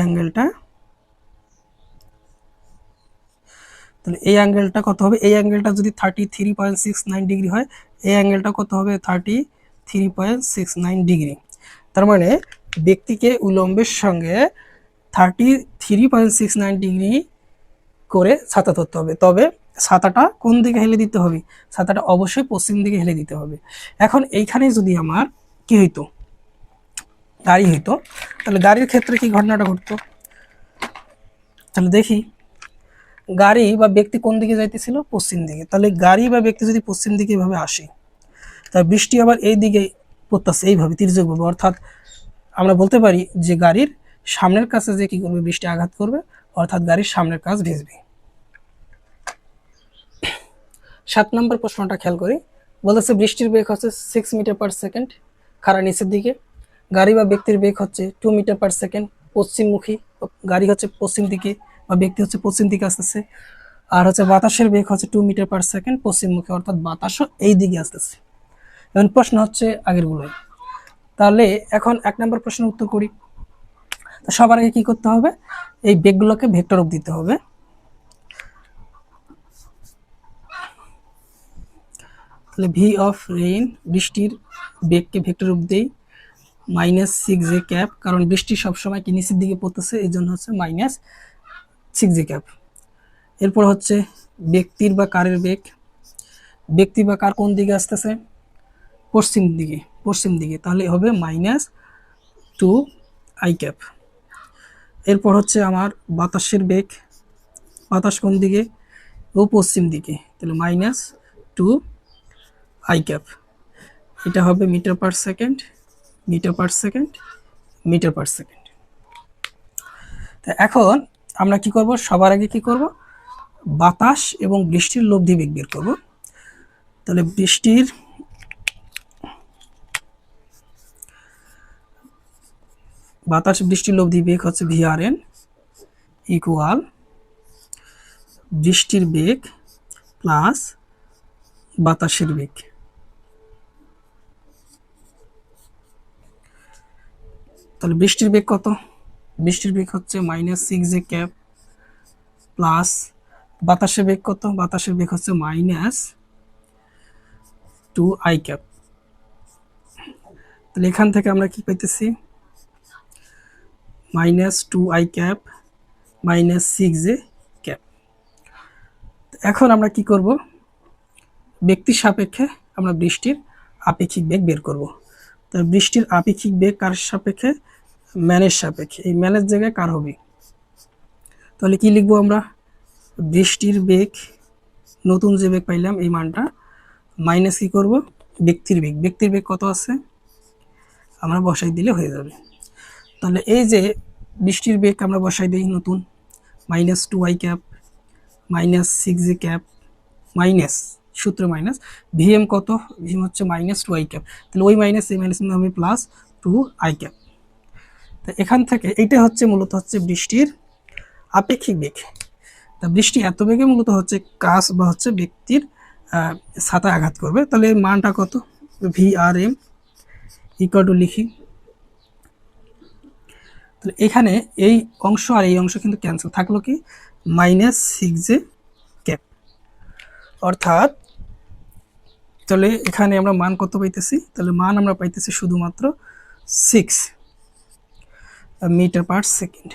অ্যাঙ্গেলটা কত হবে, এই অ্যাঙ্গেলটা যদি 33.69 ডিগ্রি হয়, এই অ্যাঙ্গেলটা কত হবে, 33.69 ডিগ্রি। তার মানে ব্যক্তিকে উলম্বের সঙ্গে 33.69 ডিগ্রি করে ছাতা ধরতে হবে। তবে ছাতাটা কোন দিকে হেলে দিতে হবে, ছাতাটা অবশ্যই পশ্চিম দিকে হেলে দিতে হবে। এখন এইখানে যদি আমার কি হইতো, গাড়ি হইতো, তাহলে গাড়ির ক্ষেত্রে কি ঘটনাটা ঘটতো, তাহলে দেখি গাড়ি বা ব্যক্তি কোন দিকে যাইতেছিল, পশ্চিম দিকে। তাহলে গাড়ি বা ব্যক্তি যদি পশ্চিম দিকে এভাবে আসে, তাই বৃষ্টি আবার এই দিকে পড়তেছে এইভাবে তির্যকভাবে, অর্থাৎ আমরা বলতে পারি যে গাড়ির সামনের কাছে যে কি করবে, বৃষ্টি আঘাত করবে, অর্থাৎ গাড়ির সামনের কাজ ভিজবে। 7 নম্বর প্রশ্নটা খেয়াল করি, বলেছে বৃষ্টির বেগ হচ্ছে 6 মিটার পার সেকেন্ড খাড়া নিচের দিকে, গাড়ি বা ব্যক্তির বেগ হচ্ছে 2 মিটার পার সেকেন্ড পশ্চিমমুখী, গাড়ি হচ্ছে পশ্চিম দিকে বা ব্যক্তি হচ্ছে পশ্চিম দিকে আসতেছে, আর হচ্ছে বাতাসের বেগ হচ্ছে 2 মিটার পার সেকেন্ড পশ্চিমমুখী, অর্থাৎ বাতাসও এই দিকে আসতেছে। এখন প্রশ্ন হচ্ছে আগেরগুলোই। তাহলে এখন 1 নম্বর প্রশ্নের উত্তর করি। তো সবার আগে কি করতে হবে, এই বেগগুলোকে ভেক্টর রূপ দিতে হবে। তাহলে ভি অফ রেইন, বৃষ্টির বেগকে ভেক্টর রূপ দেই -6j ক্যাপ, কারণ বৃষ্টি সবসময় কি নিচের দিকে পড়তেছে, এই জন্য হচ্ছে -6j ক্যাপ। এরপর হচ্ছে ব্যক্তির বা কারের বেগ, ব্যক্তি বা কার কোন দিকে আসতেছে, পশ্চিম দিকে, তাহলে হবে -2i ক্যাপ। এরপর হচ্ছে আমার বাতাসের বেগ, বাতাস কোন দিকে, ও পশ্চিম দিকে, তাহলে -2i ক্যাপ। এটা হবে metre per second, metre per second, metre per second. তো এখন আমরা কি করব, সবার আগে কি করব, বাতাস এবং বৃষ্টির লব্ধি বেগ বের করব। তাহলে বাতাস বৃষ্টির লব্ধি বেগ হচ্ছে VRN ইকুয়াল বৃষ্টির বেগ প্লাস বাতাসের বেগ। তাহলে বৃষ্টির বেগ কত, বৃষ্টির বেগ হচ্ছে -6j ক্যাপ প্লাস বাতাসের বেগ কত, বাতাসের বেগ হচ্ছে -2i ক্যাপ। তাহলে এখান থেকে আমরা কি পাইতেছি, -2i ক্যাপ -6j ক্যাপ। এখন আমরা কি করব, ব্যক্তির সাপেক্ষে আমরা বৃষ্টির আপেক্ষিক বেগ বের করব। তাই বৃষ্টির আপেক্ষিক বেগ কার সাপেক্ষে, ম্যানের সাপেক্ষে। এই ম্যানের জায়গায় কার হবে, তাহলে কি লিখবো আমরা, বৃষ্টির বেগ নতুন যে বেগ পাইলাম এই মানটা মাইনাস কি করব, ব্যক্তির বেগ কত আছে আমরা বসাই দিলে হয়ে যাবে। তাহলে এই যে বৃষ্টির বেগ আমরা বসাই দিই নতুন -2y cap -6j cap minus সূত্র মাইনাস ভিএম কত, ভিএম হচ্ছে -2y ক্যাপ, তাহলে ওই মাইনাস এই মাইনাস হবে +2i ক্যাপ। তো এখান থেকে এইটা হচ্ছে মূলত হচ্ছে বৃষ্টির আপেক্ষিক বেগ। তা বৃষ্টি এত বেগে মূলত হচ্ছে কাজ বা হচ্ছে ব্যক্তির ছাতায় আঘাত করবে। তাহলে এর মানটা কত, VRM লিখি। তাহলে এখানে এই অংশ আর এই অংশ কিন্তু ক্যান্সেল, থাকলো কি -6j ক্যাপ। অর্থাৎ তাহলে এখানে আমরা মান কত পাইতেছি, তাহলে মান আমরা পাইতেছি শুধুমাত্র 6 মিটার পার সেকেন্ড।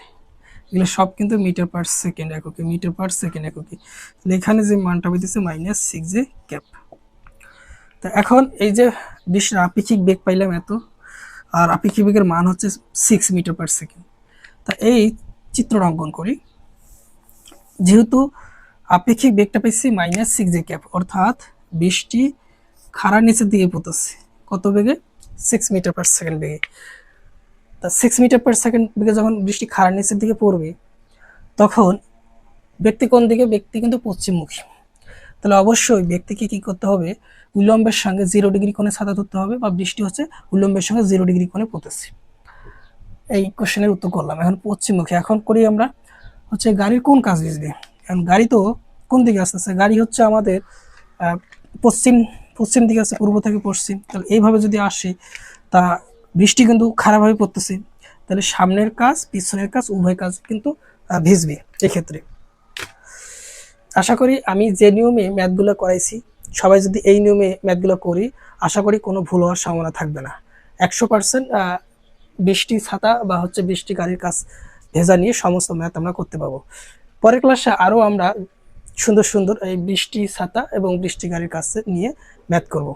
এগুলো সব কিন্তু মিটার পার সেকেন্ড এককে, মিটার পার সেকেন্ড এককে। তাহলে এখানে যে মানটা পাইতেছে -6j ক্যাপ। তা এখন এই যে বৃষ্টির আপেক্ষিক বেগ পাইলাম এত, আর আপেক্ষিক বেগের মান হচ্ছে 6 মিটার পার সেকেন্ড। তা এই চিত্রটা অঙ্কন করি। যেহেতু আপেক্ষিক বেগটা পাইছি -6j ক্যাপ, অর্থাৎ বৃষ্টি খাড়ার নিচের দিকে পড়তেছে কত বেগে, 6 মিটার পার সেকেন্ড বেগে। তা 6 মিটার পার সেকেন্ড বেগে যখন বৃষ্টি খাড়ার নিচের দিকে পড়বে তখন ব্যক্তি কোন দিকে, ব্যক্তি কিন্তু পশ্চিমমুখী। তাহলে অবশ্যই ব্যক্তিকে কি করতে হবে, উল্লম্বের সঙ্গে 0 ডিগ্রি কোণে ছাতা ধরতে হবে, বা বৃষ্টি হচ্ছে উল্লম্বের সঙ্গে 0 ডিগ্রি কোণে পড়তেছে। এই কোশ্চেনের উত্তর করলাম। এখন পশ্চিমমুখী, এখন করি আমরা হচ্ছে গাড়ির কোন কাজ ভিজবে। এখন গাড়ি তো কোন দিকে আসতেছে, গাড়ি হচ্ছে আমাদের পশ্চিম দিকে আছে, পূর্ব থেকে পশ্চিম। তাহলে এইভাবে যদি আসে তা বৃষ্টি কিন্তু খারাপভাবে পড়তেছে, তাহলে সামনের কাজ পিছনের কাজ উভয় কাজ কিন্তু ভিজবে। এক্ষেত্রে আশা করি আমি যে নিয়মে ম্যাথগুলো করাইছি সবাই যদি এই নিয়মে ম্যাথগুলো করি, আশা করি কোনো ভুল হওয়ার সম্ভাবনা থাকবে না। 100% বৃষ্টি ছাতা বা হচ্ছে বৃষ্টি গাড়ির কাজ ভেজা নিয়ে সমস্ত ম্যাথ আমরা করতে পারবো। পরের ক্লাসে আরও আমরা সুন্দর সুন্দর এই বৃষ্টি ছাতা এবং বৃষ্টি গাড়ির কাজ নিয়ে ম্যাথ করব।